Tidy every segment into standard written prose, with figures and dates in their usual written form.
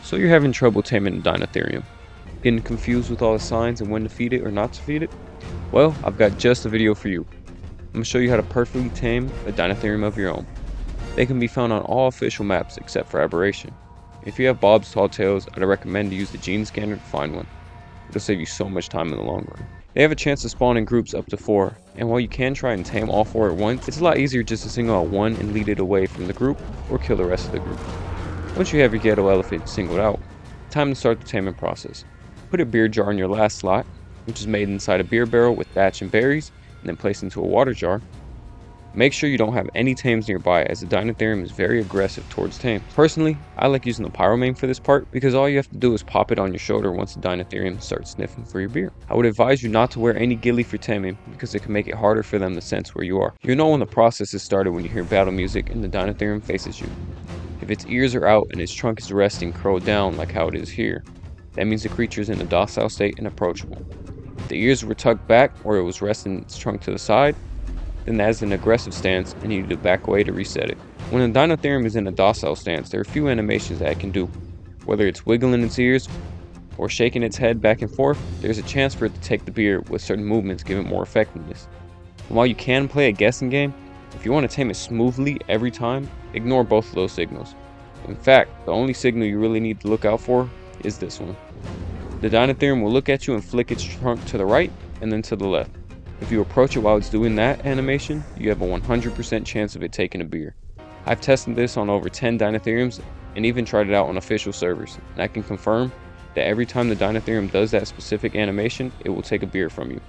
So you're having trouble taming the Deinotherium. Getting confused with all the signs and when to feed it or not to feed it? Well, I've got just a video for you. I'm going to show you how to perfectly tame a Deinotherium of your own. They can be found on all official maps except for Aberration. If you have Bob's Tall Tales, I'd recommend to use the gene scanner to find one. It'll save you so much time in the long run. They have a chance to spawn in groups up to 4, and while you can try and tame all 4 at once, it's a lot easier just to single out one and lead it away from the group, or kill the rest of the group. Once you have your ghetto elephant singled out, time to start the taming process. Put a beer jar in your last slot, which is made inside a beer barrel with thatch and berries, and then placed into a water jar. Make sure you don't have any tames nearby, as the Deinotherium is very aggressive towards tames. Personally, I like using the pyromane for this part because all you have to do is pop it on your shoulder once the Deinotherium starts sniffing for your beer. I would advise you not to wear any ghillie for taming because it can make it harder for them to sense where you are. You'll know when the process is started when you hear battle music and the Deinotherium faces you. If its ears are out and its trunk is resting curled down like how it is here, that means the creature is in a docile state and approachable. If the ears were tucked back or it was resting its trunk to the side, then that is an aggressive stance and you need to back away to reset it. When the Deinotherium is in a docile stance, there are a few animations that it can do. Whether it's wiggling its ears or shaking its head back and forth, there's a chance for it to take the beer with certain movements giving more effectiveness. And while you can play a guessing game, if you want to tame it smoothly every time, ignore both of those signals. In fact, the only signal you really need to look out for is this one. The Deinotherium will look at you and flick its trunk to the right and then to the left. If you approach it while it's doing that animation, you have a 100% chance of it taking a beer. I've tested this on over 10 Deinotheriums and even tried it out on official servers, and I can confirm that every time the Deinotherium does that specific animation, it will take a beer from you.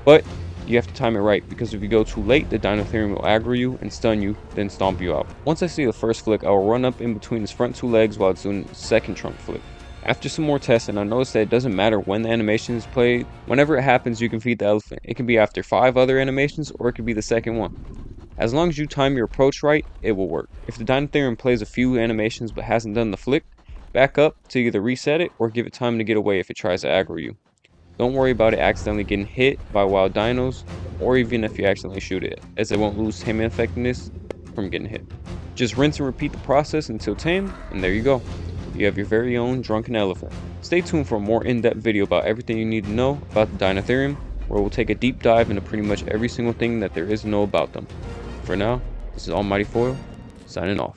But you have to time it right, because if you go too late, the Deinotherium will aggro you and stun you, then stomp you out. Once I see the first flick, I will run up in between its front 2 legs while it's doing the second trunk flick. After some more testing, I noticed that it doesn't matter when the animation is played. Whenever it happens, you can feed the elephant. It can be after 5 other animations, or it could be the second one. As long as you time your approach right, it will work. If the Deinotherium plays a few animations but hasn't done the flick, back up to either reset it or give it time to get away if it tries to aggro you. Don't worry about it accidentally getting hit by wild dinos, or even if you accidentally shoot it, as it won't lose taming effectiveness from getting hit. Just rinse and repeat the process until tamed, and there you go. You have your very own drunken elephant. Stay tuned for a more in-depth video about everything you need to know about the Deinotherium, where we'll take a deep dive into pretty much every single thing that there is to know about them. For now, this is Almighty Foil, signing off.